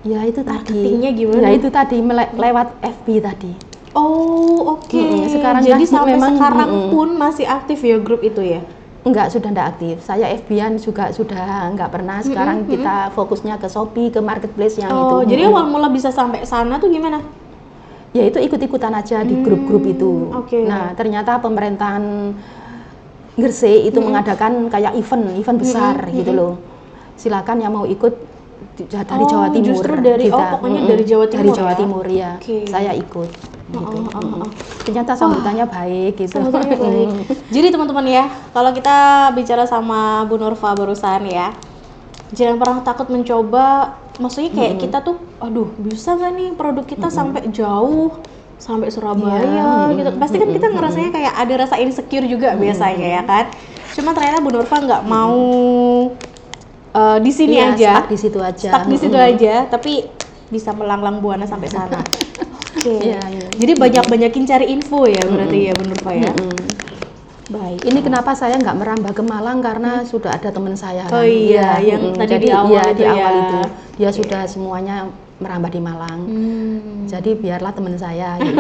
Ya itu tadi. Marketingnya gimana? Ya itu tadi lewat FB tadi. Oh, oke. Sekarang jadi kan sampai memang, sekarang pun masih aktif ya grup itu ya? Enggak, sudah enggak aktif. Saya FB-an juga sudah enggak pernah. Sekarang kita fokusnya ke Shopee, ke marketplace yang itu. Oh, jadi awal mula bisa sampai sana tuh gimana? Ya itu ikut-ikutan aja di grup-grup itu. Oke. Nah, ternyata pemerintahan Gresik itu mengadakan kayak event besar gitu loh. Silakan yang mau ikut dari Jawa Timur. Justru dari kita. pokoknya dari Jawa Timur. Dari Jawa ya? Timur ya. Oke. Saya ikut. gitu. Ternyata sambutannya baik gitu. Sambutannya baik. Jadi teman-teman ya, kalau kita bicara sama Bu Nurfa barusan ya, jangan pernah takut mencoba. Maksudnya kayak kita tuh, aduh bisa nggak nih produk kita sampai jauh, sampai Surabaya gitu. Pasti kan kita ngerasanya kayak ada rasa insecure juga biasanya ya kan. Cuma ternyata Bu Nurfa nggak mau di sini aja, stuck di situ aja. stuck di situ aja, tapi bisa melanglang buana sampai sana. Oke. Iya. Jadi banyak-banyakin cari info ya berarti ya Bu Nurfa ya. Baik. Ini kenapa saya nggak merambah ke Malang karena sudah ada teman saya. Oh iya, yang tadi jadi di awal itu di ya. awal itu dia sudah semuanya merambah di Malang. Jadi biarlah teman saya. Gitu.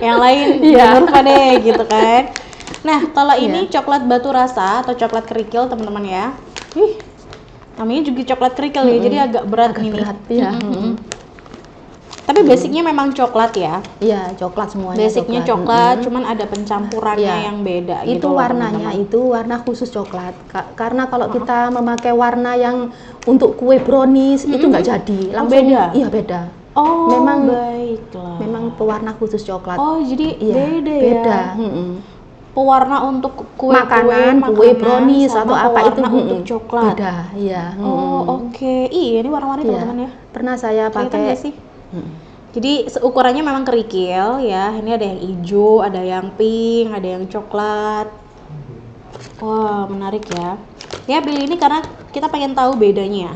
Yang lain Bu Nurfa deh gitu kan. Nah, kalau ini coklat batu rasa atau coklat kerikil teman-teman ya. Namanya juga coklat kerikil ya, jadi agak berat nih. Berat ya. Tapi basicnya memang coklat ya. Iya, coklat semuanya. Basicnya coklat, cuman ada pencampurannya yang beda itu gitu loh, warnanya teman-teman. itu warna khusus coklat. Karena kalau kita memakai warna yang untuk kue brownies itu nggak jadi. Langsung beda? Iya, beda. Oh, memang baiklah. Memang pewarna khusus coklat. Oh, jadi Iya, beda ya. beda. Pewarna untuk kue Kue brownies atau apa itu pewarna untuk coklat. beda, iya. Oh, oke. Iya, ini warna-warni Iya. teman-teman ya. Pernah saya Kelihatan pakai. nggak sih? Jadi ukurannya memang kerikil ya. Ini ada yang hijau, ada yang pink, ada yang coklat. Wah, menarik ya. Ya, pilih ini karena kita pengen tahu bedanya.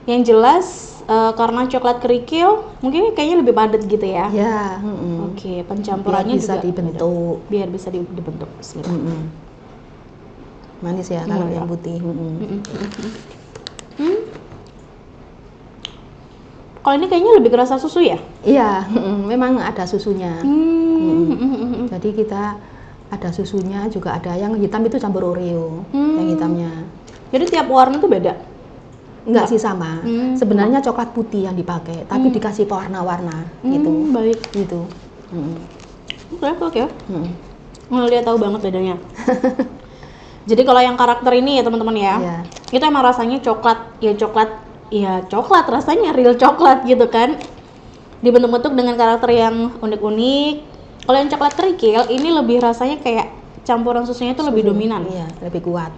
Yang jelas karena coklat kerikil mungkin kayaknya lebih padat gitu ya. Ya. Oke, pencampurannya Biar bisa juga dibentuk. biar bisa dibentuk. Bismillah. Manis ya kalau yang putih. Kalau ini kayaknya lebih kerasa susu ya? Iya, memang ada susunya. Jadi kita ada susunya, juga ada yang hitam itu campur Oreo, yang hitamnya. Jadi tiap warna tuh beda? Enggak sih sama. Sebenarnya coklat putih yang dipakai, tapi dikasih warna-warna gitu. Baik. Gitu. Oke. Dia tahu banget bedanya. Jadi kalau yang karakter ini ya teman-teman ya, itu emang rasanya coklat rasanya real coklat gitu kan. Dibentuk-bentuk dengan karakter yang unik-unik. Kalau yang coklat kerikil ini lebih rasanya kayak campuran susunya itu lebih dominan. Iya, lebih kuat.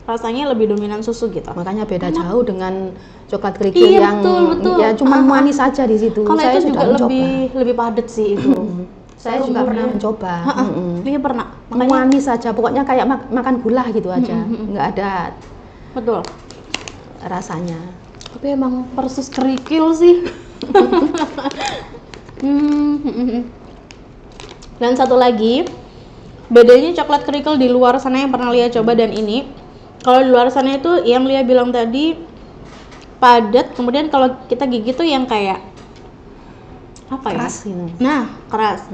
Rasanya lebih dominan susu gitu. Makanya beda jauh dengan coklat kerikil Iya, yang betul. ya cuma manis saja di situ. Kalau Saya itu sudah juga mencoba. lebih padat sih itu. Saya juga pernah mencoba. Iya pernah. Manis saja, pokoknya kayak makan gula gitu aja. Nggak ada Betul. rasanya. Tapi emang persis kerikil sih. Dan satu lagi, bedanya coklat kerikil di luar sana yang pernah Lia coba dan ini, kalau di luar sana itu yang Lia bilang tadi padat, kemudian kalau kita gigit tuh yang kayak apa ya? Keras gitu. Nah, keras.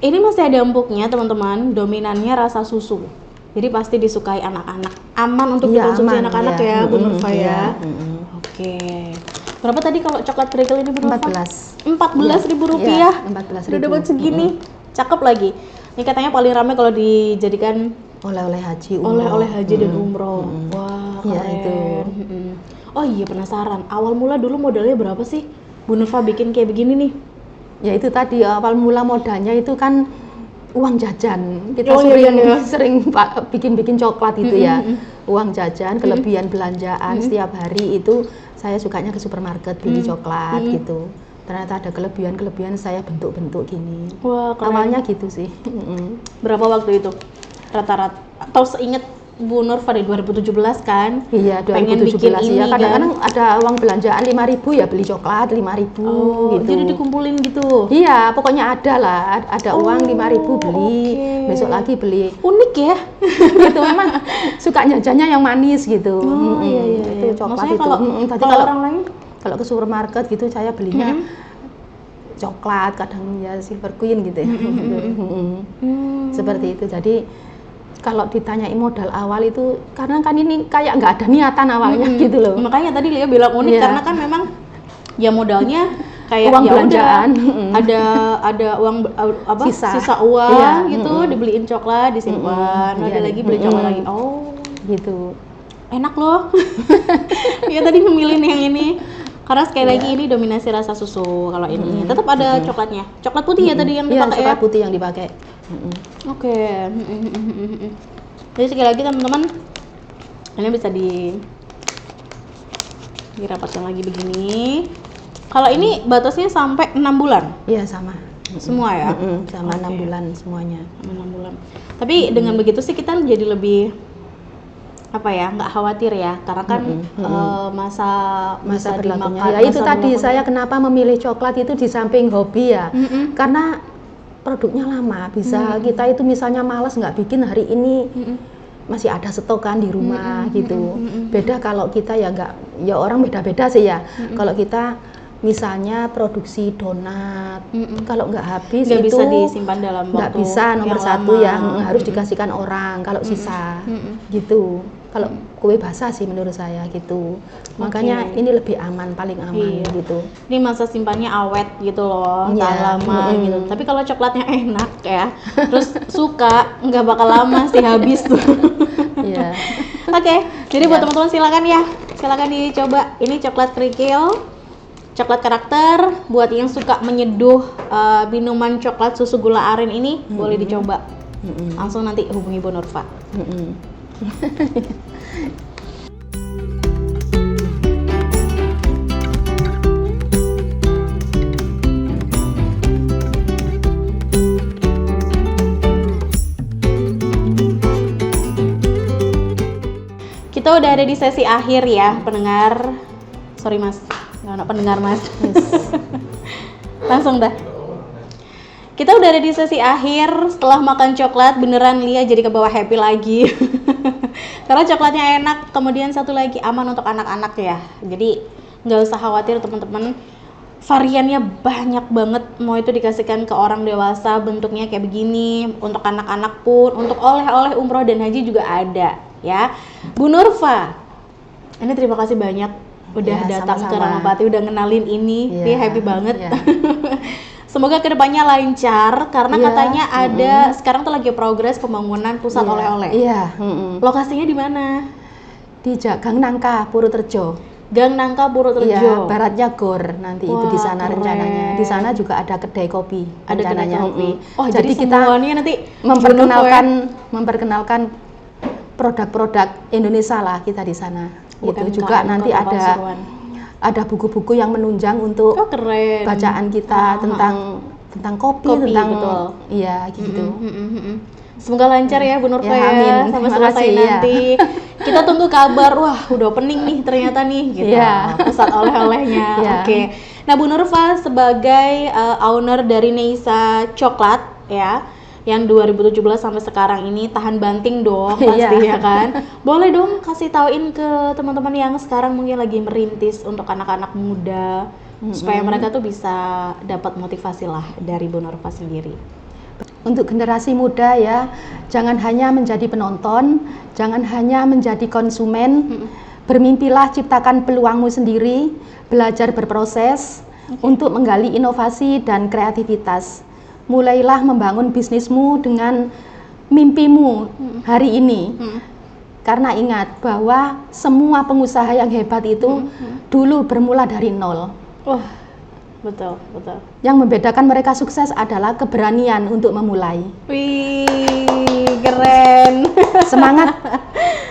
Ini masih ada empuknya teman-teman, dominannya rasa susu. Jadi pasti disukai anak-anak. Aman untuk dikonsumsi anak-anak ya, Bu Nurfa ya. Oke. Berapa tadi kalau coklat kerikil ini Bu Nurfa? 14.000 rupiah. 14.000. Udah dapat segini. Cakep lagi. Ini katanya paling ramai kalau dijadikan oleh-oleh haji, oleh-oleh haji dan umroh. Wah, keren. Ya, itu. Oh iya, penasaran. Awal mula dulu modalnya berapa sih Bu Nurfa bikin kayak begini nih? Ya itu tadi awal mula modalnya itu kan uang jajan. Kita sering bikin coklat itu ya. Uang jajan, kelebihan belanjaan setiap hari itu saya sukanya ke supermarket beli coklat gitu. Ternyata ada kelebihan saya bentuk-bentuk gini. Wah, keren. Awalnya gitu sih. Berapa waktu itu? Rata-rata atau seinget Bu Nurfa di 2017 kan? Iya, 2017 ya. Kadang-kadang ada uang belanjaan 5.000 ya beli coklat 5.000 gitu. Jadi dikumpulin gitu. Iya, pokoknya ada lah, ada uang 5.000 beli, besok lagi beli. Unik ya. Gitu memang suka jajannya yang manis gitu. Iya. Itu coklat. Maksudnya itu. Kalau orang lain kalau ke supermarket gitu saya belinya coklat, kadang ya Silver Queen gitu ya. Seperti itu. Jadi kalau ditanyai modal awal itu karena kan ini kayak nggak ada niatan awalnya gitu loh. Makanya tadi Lia bilang unik karena kan memang ya modalnya kayak uang ya belanjaan. ada uang apa sisa uang gitu dibeliin coklat disimpan ada lagi beli coklat lagi. Oh gitu. Enak loh. Ya tadi memilih yang ini. Karena sekali lagi ini dominasi rasa susu kalau ini. Tetap ada coklatnya. Coklat putih ya tadi yang Iya, dipakai ya. coklat putih yang dipakai. Oke. Jadi sekali lagi teman-teman, ini bisa dirapatkan lagi begini. Kalau ini batasnya sampai 6 bulan. Iya, sama. Semua ya? Sama 6 bulan semuanya. Sama 6 bulan. Tapi dengan begitu sih kita jadi lebih nggak khawatir ya, karena kan masa berlakunya. dimakan, Ya itu tadi saya kenapa memilih coklat itu di samping hobi ya, karena produknya lama. Bisa kita itu misalnya malas nggak bikin hari ini, masih ada stokan di rumah gitu. Beda kalau kita ya orang beda-beda sih ya. Kalau kita misalnya produksi donat, kalau nggak habis nggak itu bisa disimpan dalam waktu nggak bisa, nomor yang satu lama. ya harus dikasihkan orang kalau sisa gitu. Kalau kue basah sih menurut saya gitu, makanya ini lebih aman, paling aman gitu. Ini masa simpannya awet gitu loh, tahan lama gitu. Tapi kalau coklatnya enak ya, terus suka, nggak bakal lama sih habis tuh. Iya. Oke, jadi buat teman-teman silakan dicoba. Ini coklat kerikil, coklat karakter. Buat yang suka menyeduh minuman coklat susu gula aren ini boleh dicoba. Langsung nanti hubungi Bu Nurfa. Kita udah ada di sesi akhir ya, pendengar. Sorry mas, nggak ada pendengar mas. Langsung dah. Kita udah ada di sesi akhir. Setelah makan coklat, beneran Lia jadi ke bawah happy lagi. Karena coklatnya enak. Kemudian satu lagi aman untuk anak-anak ya. Jadi nggak usah khawatir teman-teman. Variannya banyak banget. Mau itu dikasihkan ke orang dewasa, bentuknya kayak begini. Untuk anak-anak pun, untuk oleh-oleh umroh dan haji juga ada ya. Bu Nurfa, ini terima kasih banyak udah datang ke Ramapati, udah ngenalin ini. Dia happy banget. Semoga kedepannya lancar, karena katanya ada sekarang tuh lagi progres pembangunan pusat oleh-oleh. Iya. Lokasinya di mana? Di Gang Nangka, Purworejo. Gang Nangka, Purworejo. Iya, baratnya Gor nanti itu di sana keren. rencananya. Di sana juga ada kedai kopi. Ada kedai rencananya. kopi. Oh, jadi kita semuanya nanti memperkenalkan produk-produk Indonesia lah kita di sana. Gitu juga nanti ada buku-buku yang menunjang untuk keren. bacaan kita tentang kopi tentang betul. Iya gitu. Semoga lancar ya Bu Nurfa Ya, amin. sampai Terima selesai kasih, nanti. Kita tunggu kabar. Wah, udah opening nih ternyata nih gitu. Pusat oleh-olehnya. Oke. Nah, Bu Nurfa sebagai owner dari Neisa Coklat ya, yang 2017 sampai sekarang ini tahan banting dong pasti ya kan. Boleh dong kasih tauin ke teman-teman yang sekarang mungkin lagi merintis untuk anak-anak muda supaya mereka tuh bisa dapat motivasi lah dari Bu Nurfa sendiri. Untuk generasi muda ya, jangan hanya menjadi penonton, jangan hanya menjadi konsumen. Bermimpilah, ciptakan peluangmu sendiri, belajar berproses untuk menggali inovasi dan kreativitas. Mulailah membangun bisnismu dengan mimpimu hari ini. Karena ingat bahwa semua pengusaha yang hebat itu dulu bermula dari nol. Wah, betul. Yang membedakan mereka sukses adalah keberanian untuk memulai. Wih, keren. Semangat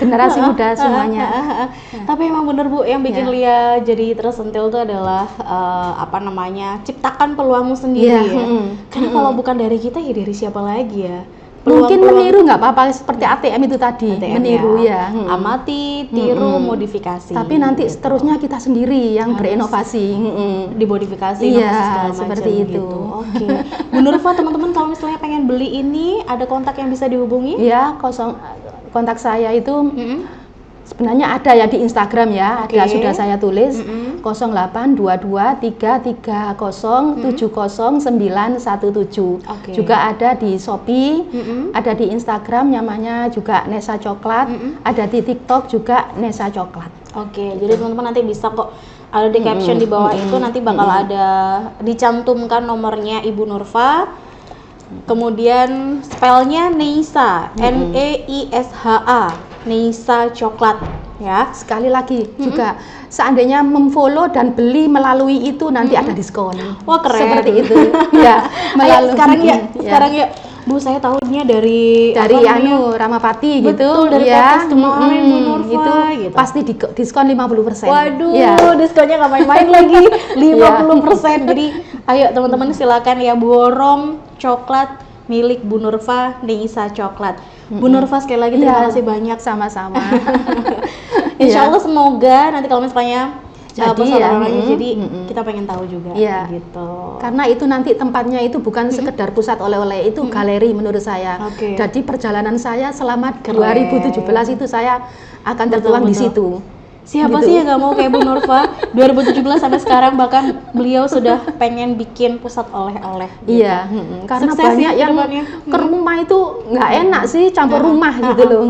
generasi muda semuanya. Tapi emang bener Bu, yang bikin Lia jadi tersentil itu adalah ciptakan peluangmu sendiri ya. Karena kalau bukan dari kita ya dari siapa lagi ya. Mungkin meniru nggak apa-apa seperti ATM itu tadi, meniru ya. Amati, tiru, modifikasi. Tapi nanti seterusnya kita sendiri yang berinovasi. Dimodifikasi iya, seperti itu. Oke. Bu Nurfa, teman-teman kalau misalnya pengen beli ini, ada kontak yang bisa dihubungi? Iya, kontak saya itu sebenarnya ada ya di Instagram ya, ada sudah saya tulis 082233070917. Juga ada di Shopee, ada di Instagram namanya juga Nesa Coklat, ada di TikTok juga Nesa Coklat. Oke, jadi teman-teman nanti bisa kok ada di caption di bawah itu nanti bakal ada dicantumkan nomornya Ibu Nurfa. Kemudian spellnya Neisa, Neisha, Neisa Coklat ya. Sekali lagi juga seandainya memfollow dan beli melalui itu nanti ada diskon. Wah, keren. Seperti itu. Ya, Ayo, sekarang ya, ya. sekarang ya. Bu, saya tahunya dari apa namanya? Ramapati gitu. Betul, dari podcast kemarin Bu Nurfa itu gitu. pasti diskon 50%. Waduh, Ya. diskonnya nggak main-main lagi, 50%. Jadi, ayo teman-teman silakan ya borong coklat milik Bu Nurfa, Nisa Coklat. Bu Nurfa sekali lagi terima kasih banyak. Sama-sama. Insya Allah semoga nanti kalau misalnya jadi jadi kita pengen tahu juga gitu. Karena itu nanti tempatnya itu bukan sekedar pusat oleh-oleh, itu galeri menurut saya. Jadi perjalanan saya selama 2017 itu saya akan tertuang di situ. Siapa sih yang nggak mau kayak Bu Nurfa? 2017 sampai sekarang bahkan beliau sudah pengen bikin pusat oleh-oleh. Gitu. Iya, karena sukses banyak ya yang ke rumah itu nggak enak sih campur rumah gitu loh.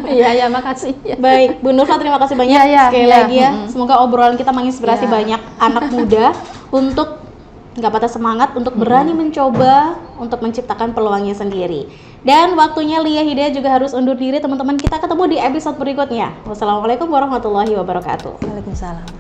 Iya, makasih. Baik, Bu Nurfa terima kasih banyak sekali lagi ya. Semoga obrolan kita menginspirasi banyak anak muda untuk nggak patah semangat, untuk berani mencoba, untuk menciptakan peluangnya sendiri. Dan waktunya Lia Hidayah juga harus undur diri teman-teman. Kita ketemu di episode berikutnya. Wassalamualaikum warahmatullahi wabarakatuh. Waalaikumsalam.